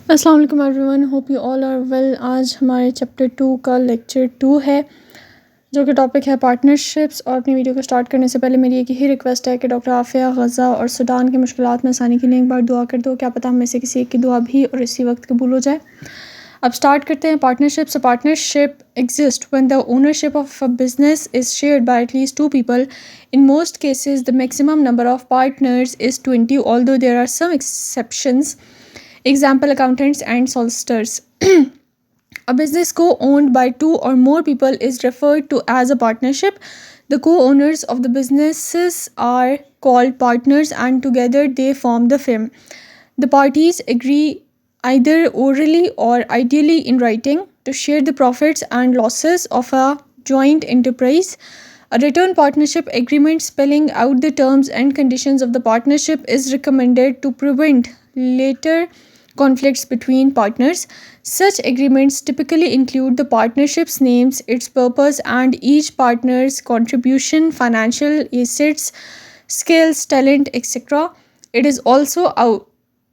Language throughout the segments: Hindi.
अस्सलाम वालेकुम everyone, hope you all are well. आज हमारे चैप्टर 2 का लेक्चर 2 है, जो कि टॉपिक है पार्टनरशिप्स। और अपनी वीडियो को स्टार्ट करने से पहले मेरी एक ही रिक्वेस्ट है कि डॉक्टर आफिया गज़ा और सूडान की मुश्किलात में आसानी के लिए एक बार दुआ कर दो। क्या पता हम में से किसी एक की दुआ भी और इसी वक्त कबूल हो जाए। अब स्टार्ट करते हैं। Partnerships. Partnership exist when the ownership of a business is shared by at least two people. In most cases the maximum number of partners is 20, although there are some exceptions. Example, accountants and solicitors. A business co-owned by two or more people is referred to as a partnership. The co-owners of the businesses are called partners and together they form the firm. The parties agree either orally or ideally in writing to share the profits and losses of a joint enterprise. A written partnership agreement spelling out the terms and conditions of the partnership is recommended to prevent later conflicts between partners. Such agreements typically include the partnership's names, its purpose, and each partner's contribution, financial assets, skills, talent, etc. It is also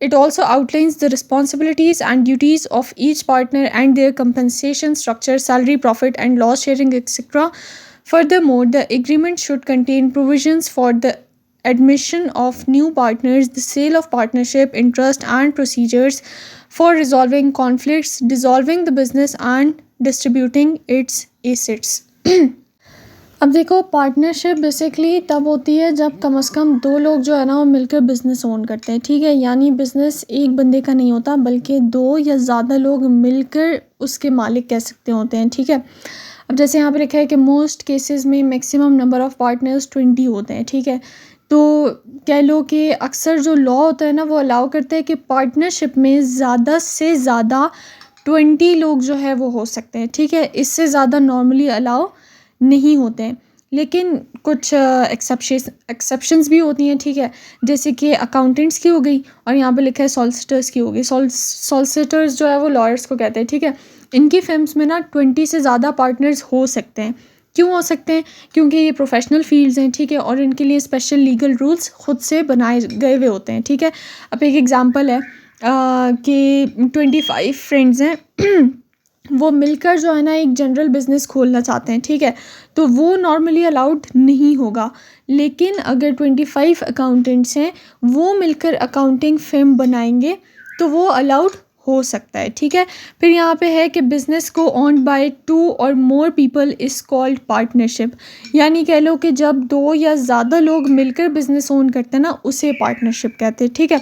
it also outlines the responsibilities and duties of each partner and their compensation structure, salary, profit, and loss sharing, etc. Furthermore, the agreement should contain provisions for the admission of new partners, the sale of partnership interest, and procedures for resolving conflicts, dissolving the business, and distributing its assets. अब देखो, पार्टनरशिप बेसिकली तब होती है जब कम से कम दो लोग जो है ना वो मिलकर बिज़नेस ओन करते हैं। ठीक है, यानी बिज़नेस एक बंदे का नहीं होता बल्कि दो या ज़्यादा लोग मिलकर उसके मालिक कह सकते होते हैं। ठीक है, अब जैसे यहाँ पे लिखा है कि मोस्ट केसेस में मैक्सिमम नंबर ऑफ़ पार्टनर्स 20 होते हैं। ठीक है, तो कह लो कि अक्सर जो लॉ होता है ना वो अलाउ करता है कि पार्टनरशिप में ज़्यादा से ज़्यादा 20 लोग जो है वो हो सकते हैं। ठीक है, इससे ज़्यादा नॉर्मली अलाउ नहीं होते हैं, लेकिन कुछ एक्सेप्शंस भी होती हैं। ठीक है, जैसे कि अकाउंटेंट्स की हो गई और यहाँ पे लिखा है सॉलिसिटर्स की हो गई। सॉलिसिटर्स जो है वो लॉयर्स को कहते हैं। ठीक है, इनकी फर्म्स में ना 20 से ज़्यादा पार्टनर्स हो सकते हैं। क्यों हो सकते हैं? क्योंकि ये प्रोफेशनल फील्ड्स हैं। ठीक है, और इनके लिए स्पेशल लीगल रूल्स खुद से बनाए गए हुए होते हैं। ठीक है, अब एक एग्जांपल है कि 25 फ्रेंड्स हैं वो मिलकर जो है ना एक जनरल बिज़नेस खोलना चाहते हैं। ठीक है, तो वो नॉर्मली अलाउड नहीं होगा। लेकिन अगर 25 अकाउंटेंट्स हैं वो मिलकर अकाउंटिंग फर्म बनाएंगे तो वो अलाउड हो सकता है। ठीक है, फिर यहाँ पे है कि बिज़नेस को ओन्ड बाय 2 और more people is called partnership. यानी कह लो कि जब दो या ज़्यादा लोग मिलकर बिज़नेस ओन करते हैं ना उसे पार्टनरशिप कहते हैं। ठीक है,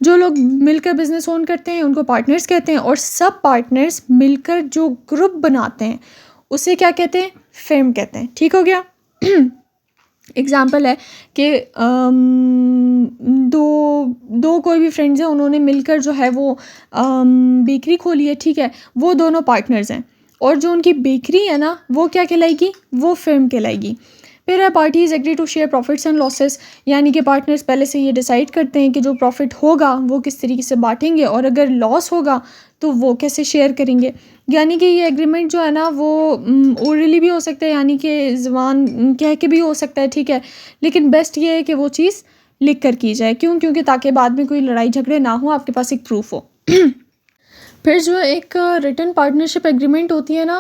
जो लोग मिलकर बिज़नेस ओन करते हैं उनको पार्टनर्स कहते हैं, और सब पार्टनर्स मिलकर जो ग्रुप बनाते हैं उसे क्या कहते हैं? फर्म कहते हैं। ठीक हो गया। एग्ज़ाम्पल है कि दो कोई भी फ्रेंड्स हैं, उन्होंने मिलकर जो है वो बेकरी खोली है। ठीक है, वो दोनों पार्टनर्स हैं, और जो उनकी बेकरी है ना वो क्या कहलाएगी? वो फर्म कहलाएगी। फिर है parties agree to share profits and losses. यानी कि पार्टनर्स पहले से ये डिसाइड करते हैं कि जो प्रॉफिट होगा वो किस तरीके से बांटेंगे, और अगर लॉस होगा तो वो कैसे शेयर करेंगे। यानी कि ये एग्रीमेंट जो है ना वो ओरली भी हो सकता है, यानी कि ज़बान कह के भी हो सकता है। ठीक है, लेकिन बेस्ट ये है कि वो चीज़ लिख कर की जाए। क्यों? क्योंकि ताकि बाद में कोई लड़ाई झगड़े ना हो, आपके पास एक प्रूफ हो। फिर जो एक रिटन पार्टनरशिप एग्रीमेंट होती है ना,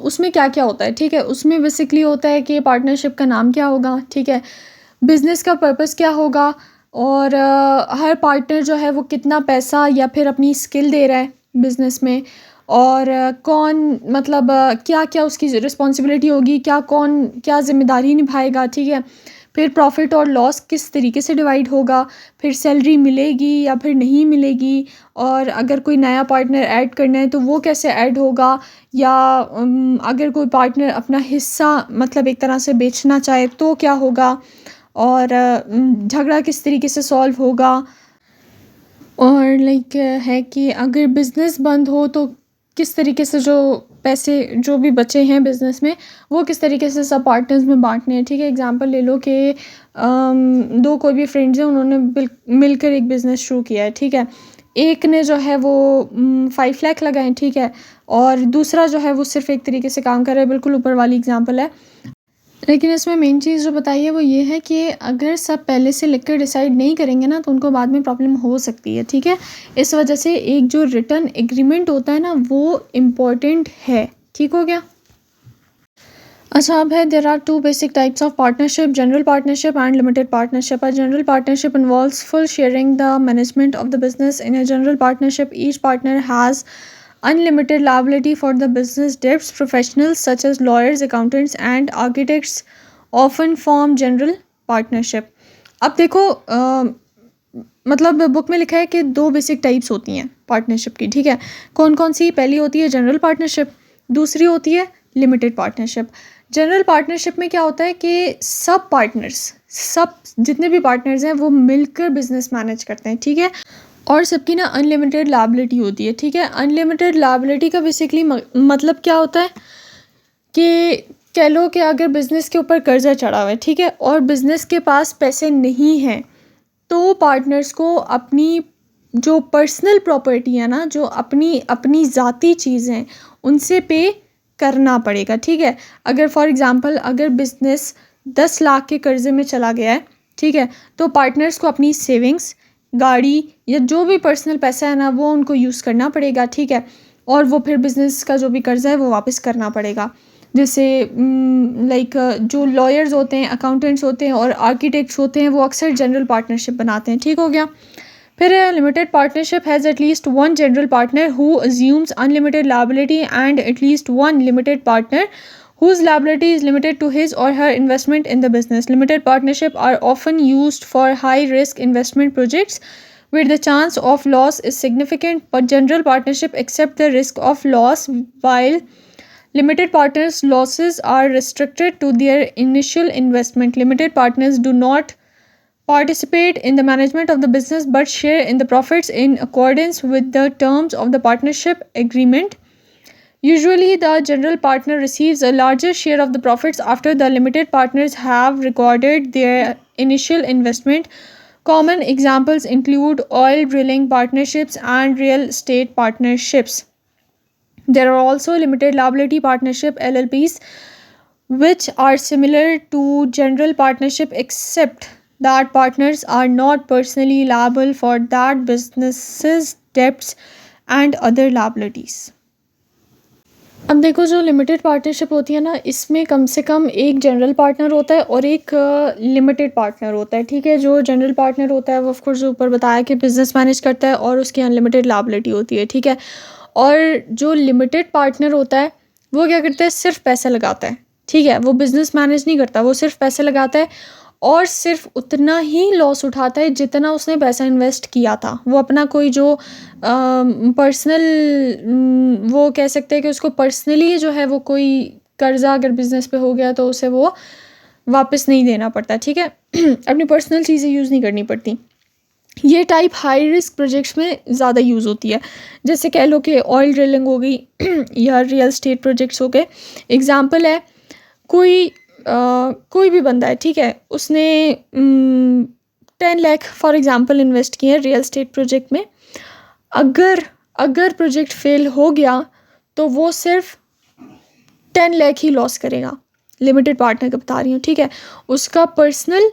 उसमें क्या क्या होता है? ठीक है, उसमें बेसिकली होता है कि पार्टनरशिप का नाम क्या होगा। ठीक है, बिज़नेस का पर्पस क्या होगा, और हर पार्टनर जो है वो कितना पैसा या फिर अपनी स्किल दे रहा है बिज़नेस में, और कौन मतलब क्या क्या उसकी रिस्पॉन्सिबिलिटी होगी, कौन क्या ज़िम्मेदारी निभाएगा। ठीक है, फिर प्रॉफिट और लॉस किस तरीके से डिवाइड होगा, फिर सैलरी मिलेगी या फिर नहीं मिलेगी, और अगर कोई नया पार्टनर ऐड करना है तो वो कैसे ऐड होगा, या अगर कोई पार्टनर अपना हिस्सा मतलब एक तरह से बेचना चाहे तो क्या होगा, और झगड़ा किस तरीके से सॉल्व होगा, और लाइक है कि अगर बिज़नेस बंद हो तो किस तरीके से जो पैसे जो भी बचे हैं बिज़नेस में वो किस तरीके से सब पार्टनर्स में बांटने हैं। ठीक है, एग्जांपल ले लो कि दो कोई भी फ्रेंड्स हैं, उन्होंने मिलकर एक बिज़नेस शुरू किया है। ठीक है, एक ने जो है वो 5 लाख लगाए। ठीक है, और दूसरा जो है वो सिर्फ एक तरीके से काम कर रहा है। बिल्कुल ऊपर वाली एग्जांपल है। लेकिन इसमें मेन चीज़ जो बताई है वो ये है कि अगर सब पहले से लिख कर डिसाइड नहीं करेंगे ना तो उनको बाद में प्रॉब्लम हो सकती है, ठीक है। इस वजह से एक जो रिटर्न एग्रीमेंट होता है ना वो इम्पॉर्टेंट है, ठीक हो गया। अच्छा, अब है there are two basic types of partnership, general partnership and limited partnership. A general partnership involves full sharing the management of the business. In a general partnership, each partner has unlimited liability for the business debts. Professionals such as lawyers, accountants, and architects often form general partnership. अब देखो मतलब बुक में लिखा है कि दो बेसिक टाइप्स होती हैं पार्टनरशिप की, ठीक है। कौन कौन सी? पहली होती है जनरल पार्टनरशिप, दूसरी होती है लिमिटेड पार्टनरशिप। जनरल पार्टनरशिप में क्या होता है कि सब पार्टनर्स, सब जितने भी पार्टनर्स हैं वो मिलकर बिजनेस मैनेज करते हैं, ठीक है। और सबकी ना अनलिमिटेड लायबिलिटी होती है, ठीक है। अनलिमिटेड लायबिलिटी का बेसिकली मतलब क्या होता है कि कह लो कि अगर बिज़नेस के ऊपर कर्जा चढ़ा हुआ है, ठीक है, और बिज़नेस के पास पैसे नहीं हैं तो पार्टनर्स को अपनी जो पर्सनल प्रॉपर्टी है ना, जो अपनी अपनी ज़ाती चीज़ हैं, उनसे पे करना पड़ेगा, ठीक है। अगर फॉर एग्ज़ाम्पल अगर बिज़नेस 10 लाख के कर्ज़े में चला गया है, ठीक है, तो पार्टनर्स को अपनी सेविंग्स, गाड़ी या जो भी पर्सनल पैसा है ना वो उनको यूज़ करना पड़ेगा, ठीक है। और वो फिर बिज़नेस का जो भी कर्ज़ा है वो वापस करना पड़ेगा। जैसे लाइक जो लॉयर्स होते हैं, अकाउंटेंट्स होते हैं और आर्किटेक्ट्स होते हैं वो अक्सर जनरल पार्टनरशिप बनाते हैं, ठीक हो गया। फिर limited partnership has at least one general partner who assumes unlimited liability and at least one limited partner whose liability is limited to his or her investment in the business. Limited partnership are often used for high risk investment projects where the chance of loss is significant, but general partnership accept the risk of loss while limited partners' losses are restricted to their initial investment. Limited partners do not participate in the management of the business but share in the profits in accordance with the terms of the partnership agreement. Usually, the general partner receives a larger share of the profits after the limited partners have recorded their initial investment. Common examples include oil drilling partnerships and real estate partnerships. There are also limited liability partnership LLPs, which are similar to general partnership except that partners are not personally liable for that business's debts and other liabilities. अब देखो जो लिमिटेड पार्टनरशिप होती है ना, इसमें कम से कम एक जनरल पार्टनर होता है और एक लिमिटेड पार्टनर होता है, ठीक है। जो जनरल पार्टनर होता है वो ऑफ कोर्स जो ऊपर बताया कि बिजनेस मैनेज करता है और उसकी अनलिमिटेड लायबिलिटी होती है, ठीक है। और जो लिमिटेड पार्टनर होता है वो क्या करता है, सिर्फ पैसा लगाता है, ठीक है। वो बिजनेस मैनेज नहीं करता, वो सिर्फ पैसे लगाता है और सिर्फ उतना ही लॉस उठाता है जितना उसने पैसा इन्वेस्ट किया था। वो अपना कोई जो पर्सनल वो कह सकते हैं कि उसको पर्सनली जो है वो कोई कर्जा अगर बिज़नेस पे हो गया तो उसे वो वापस नहीं देना पड़ता, ठीक है। अपनी पर्सनल चीज़ें यूज़ नहीं करनी पड़ती। ये टाइप हाई रिस्क प्रोजेक्ट्स में ज़्यादा यूज़ होती है। जैसे कह लो कि ऑयल ड्रिलिंग हो गई या रियल स्टेट प्रोजेक्ट्स हो गए। एग्ज़ाम्पल है कोई भी बंदा है, ठीक है, उसने 10 लाख फॉर एग्ज़ाम्पल इन्वेस्ट किए हैं रियल स्टेट प्रोजेक्ट में। अगर प्रोजेक्ट फेल हो गया तो वो सिर्फ 10 लाख ही लॉस करेगा। लिमिटेड पार्टनर का बता रही हूँ, ठीक है। उसका पर्सनल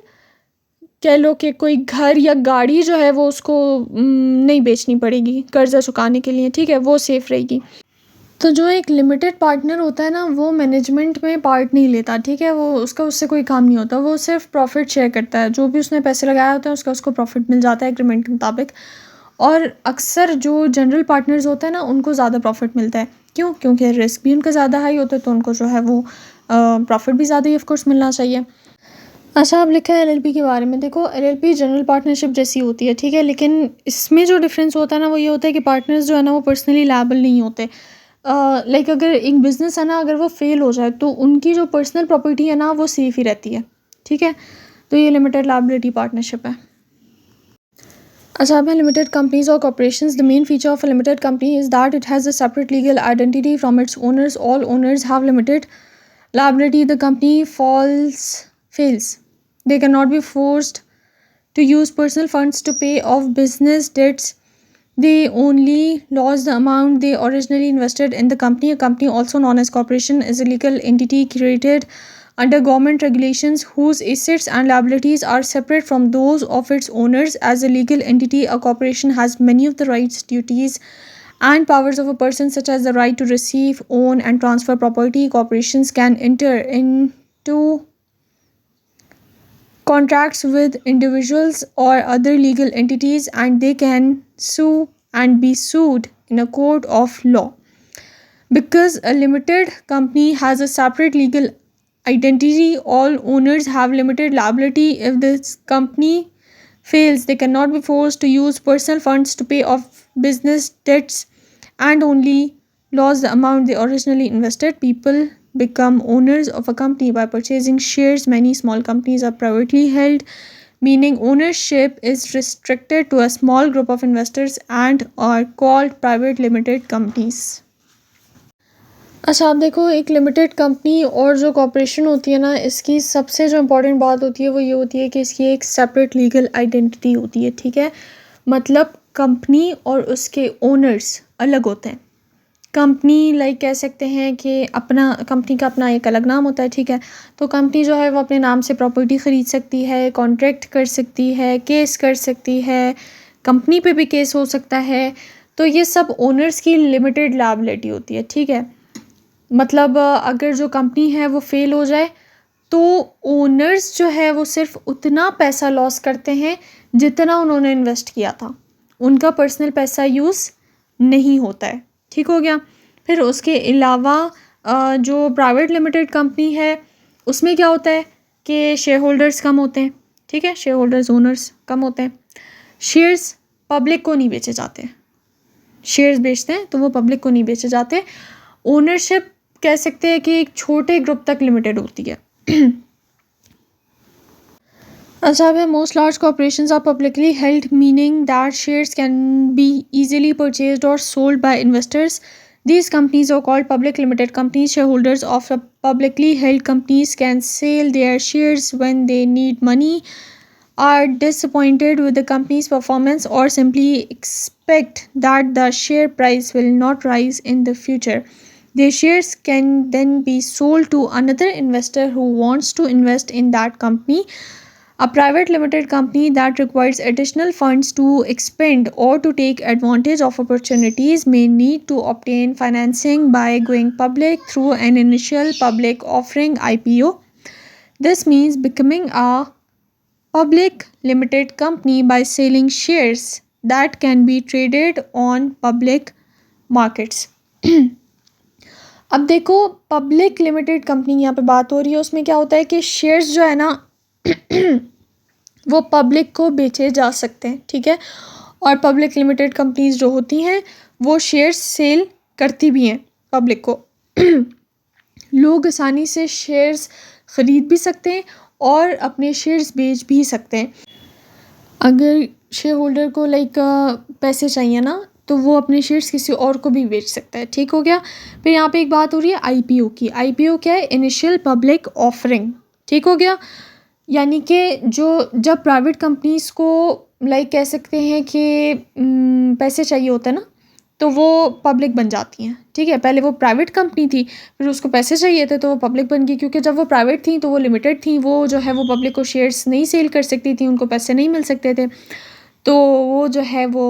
कह लो कि कोई घर या गाड़ी जो है वो उसको नहीं बेचनी पड़ेगी कर्जा चुकाने के लिए, ठीक है, वो सेफ रहेगी। तो जो एक लिमिटेड पार्टनर होता है ना वो मैनेजमेंट में पार्ट नहीं लेता, ठीक है। वो उससे कोई काम नहीं होता, वो सिर्फ प्रॉफिट शेयर करता है। जो भी उसने पैसे लगाया होता है उसको प्रॉफिट मिल जाता है एग्रीमेंट के मुताबिक। और अक्सर जो जनरल पार्टनर्स होते हैं ना उनको ज़्यादा प्रॉफिट मिलता है। क्यों? क्योंकि रिस्क भी उनका ज़्यादा हाई होता है तो उनको जो है वो प्रॉफिट भी ज़्यादा ही ऑफकोर्स मिलना चाहिए। अच्छा, अब लिखा है एलएलपी के बारे में। देखो एलएलपी जनरल पार्टनरशिप जैसी होती है, ठीक है, लेकिन इसमें जो डिफरेंस होता है ना वो ये होता है कि पार्टनर्स जो है ना वो पर्सनली लायबल नहीं होते। लाइक अगर एक बिज़नेस है ना अगर वो फेल हो जाए तो उनकी जो पर्सनल प्रॉपर्टी है ना वो सेफ ही रहती है, ठीक है। तो ये लिमिटेड लायबिलिटी पार्टनरशिप है। अच्छा, अब है लिमिटेड कंपनीज और corporations. The main feature of a limited company is that it has a separate legal identity from its owners. All owners have limited liability. The company fails. They cannot be forced to use personal funds to pay off business debts. They only lost the amount they originally invested in the company. A company, also known as corporation, is a legal entity created under government regulations whose assets and liabilities are separate from those of its owners. As a legal entity, a corporation has many of the rights, duties, and powers of a person, such as the right to receive, own, and transfer property. Corporations can enter into contracts with individuals or other legal entities, and they can sue and be sued in a court of law. Because a limited company has a separate legal identity, all owners have limited liability. If this company fails, they cannot be forced to use personal funds to pay off business debts and only lose the amount they originally invested. People become owners of a company by purchasing shares. Many small companies are privately held, meaning ownership is restricted to a small group of investors and are called private limited companies. अच्छा आप देखो, एक लिमिटेड कंपनी और जो कॉर्पोरेशन होती है ना, इसकी सबसे जो इम्पोर्टेंट बात होती है वो ये होती है कि इसकी एक सेपरेट लीगल आइडेंटिटी होती है, ठीक है। मतलब कंपनी और उसके ओनर्स अलग होते हैं। कंपनी लाइक कह सकते हैं कि अपना कंपनी का अपना एक अलग नाम होता है, ठीक है। तो कंपनी जो है वो अपने नाम से प्रॉपर्टी ख़रीद सकती है, कॉन्ट्रैक्ट कर सकती है, केस कर सकती है, कंपनी पे भी केस हो सकता है। तो ये सब ओनर्स की लिमिटेड लायबिलिटी होती है, ठीक है। मतलब अगर जो कंपनी है वो फेल हो जाए तो ओनर्स जो है वो सिर्फ उतना पैसा लॉस करते हैं जितना उन्होंने इन्वेस्ट किया था, उनका पर्सनल पैसा यूज़ नहीं होता है, ठीक हो गया। फिर उसके अलावा जो प्राइवेट लिमिटेड कंपनी है उसमें क्या होता है कि शेयर होल्डर्स कम होते हैं, ठीक है। शेयर होल्डर्स, ओनर्स कम होते हैं। शेयर्स पब्लिक को नहीं बेचे जाते, शेयर्स बेचते हैं तो वो पब्लिक को नहीं बेचे जाते। ओनरशिप कह सकते हैं कि एक छोटे ग्रुप तक लिमिटेड होती है। अच्छा अब है, most large corporations are publicly held, meaning that shares can be easily purchased or sold by investors. These companies are called public limited companies. Shareholders of a publicly held companies can sell their shares when they need money, are disappointed with the company's performance, or simply expect that the share price will not rise in the future. Their shares can then be sold to another investor who wants to invest in that company. A private limited company that requires additional funds to expend or to take advantage of opportunities may need to obtain financing by going public through an initial public offering, IPO. This means becoming a public limited company by selling shares that can be traded on public markets. अब देखो, पब्लिक लिमिटेड कंपनी यहाँ पे बात हो रही है, उसमें क्या होता है कि शेयर्स जो है ना वो पब्लिक को बेचे जा सकते हैं, ठीक है। और पब्लिक लिमिटेड कंपनीज जो होती हैं वो शेयर्स सेल करती भी हैं पब्लिक को। लोग आसानी से शेयर्स ख़रीद भी सकते हैं और अपने शेयर्स बेच भी सकते हैं। अगर शेयर होल्डर को पैसे चाहिए ना तो वो अपने शेयर्स किसी और को भी बेच सकता है, ठीक हो गया। फिर यहाँ पे एक बात हो रही है आईपीओ की। आईपीओ क्या है? इनिशियल पब्लिक ऑफरिंग, ठीक हो गया। यानी कि जब प्राइवेट कंपनीज़ को कह सकते हैं कि पैसे चाहिए होते हैं ना तो वो पब्लिक बन जाती हैं, ठीक है। पहले वो प्राइवेट कंपनी थी, फिर उसको पैसे चाहिए थे तो वो पब्लिक बन गई, क्योंकि जब वो प्राइवेट थी तो वो लिमिटेड थी, वो जो है वो पब्लिक को शेयर्स नहीं सेल कर सकती थी, उनको पैसे नहीं मिल सकते थे। तो वो जो है वो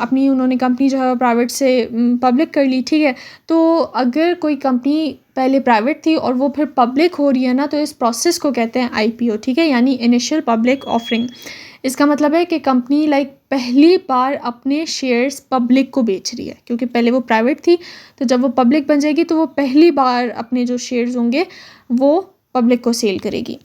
अपनी उन्होंने कंपनी जो है वो प्राइवेट से पब्लिक कर ली, ठीक है। तो अगर कोई कंपनी पहले प्राइवेट थी और वो फिर पब्लिक हो रही है ना तो इस प्रोसेस को कहते हैं आईपीओ, ठीक है, यानी इनिशियल पब्लिक ऑफरिंग। इसका मतलब है कि कंपनी पहली बार अपने शेयर्स पब्लिक को बेच रही है, क्योंकि पहले वो प्राइवेट थी, तो जब वो पब्लिक बन जाएगी तो वो पहली बार अपने जो शेयर्स होंगे वो पब्लिक को सेल करेगी।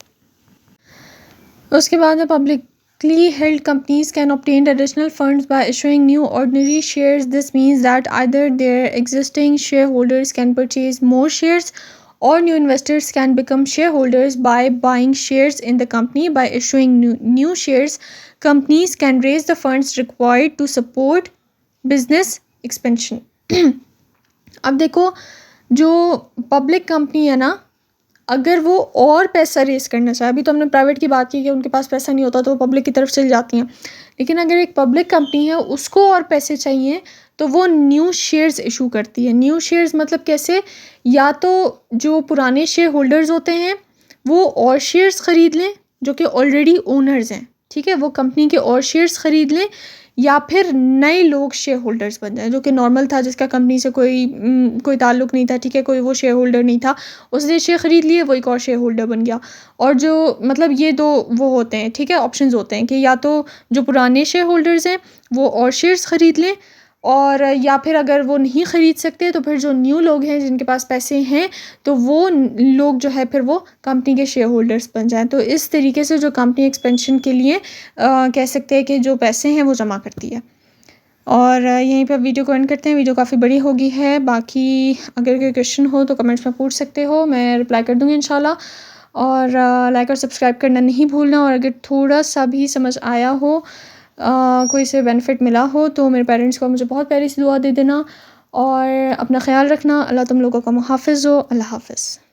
उसके बाद में publicly held companies can obtain additional funds by issuing new ordinary shares. This means that either their existing shareholders can purchase more shares or new investors can become shareholders by buying shares in the company. By issuing new shares, companies can raise the funds required to support business expansion. अब देखो, जो पब्लिक कंपनी है ना, अगर वो और पैसा रेस करना चाहे, अभी तो हमने प्राइवेट की बात की कि उनके पास पैसा नहीं होता तो वो पब्लिक की तरफ चली जाती हैं, लेकिन अगर एक पब्लिक कंपनी है उसको और पैसे चाहिए तो वो न्यू शेयर्स इशू करती है। न्यू शेयर्स मतलब कैसे? या तो जो पुराने शेयर होल्डर्स होते हैं वो और शेयर्स ख़रीद लें जो कि ऑलरेडी ओनर्स हैं, ठीक है, वो कंपनी के और शेयर्स ख़रीद लें, या फिर नए लोग शेयर होल्डर्स बन जाएं, जो कि नॉर्मल था, जिसका कंपनी से कोई ताल्लुक़ नहीं था, ठीक है, कोई वो शेयर होल्डर नहीं था, उसने शेयर ख़रीद लिए, वो एक और शेयर होल्डर बन गया। और जो मतलब ये दो वो होते हैं, ठीक है, ऑप्शंस होते हैं कि या तो जो पुराने शेयर होल्डर्स हैं वो और शेयर्स ख़रीद लें, और या फिर अगर वो नहीं ख़रीद सकते तो फिर जो न्यू लोग हैं जिनके पास पैसे हैं तो वो लोग जो है फिर वो कंपनी के शेयर होल्डर्स बन जाएं। तो इस तरीके से जो कंपनी एक्सपेंशन के लिए कह सकते हैं कि जो पैसे हैं वो जमा करती है। और यहीं पर वीडियो को एंड करते हैं। वीडियो काफ़ी बड़ी हो गई है, बाकी अगर कोई क्वेश्चन हो तो कमेंट्स में पूछ सकते हो, मैं रिप्लाई कर दूँगी इंशाल्लाह। और लाइक और सब्सक्राइब करना नहीं भूलना। और अगर थोड़ा सा भी समझ आया हो, कोई से बेनिफिट मिला हो तो मेरे पेरेंट्स को मुझे बहुत प्यारी सी दुआ दे देना। और अपना ख्याल रखना। अल्लाह तुम लोगों का मुहाफ़िज़ हो। अल्लाह हाफ़िज़।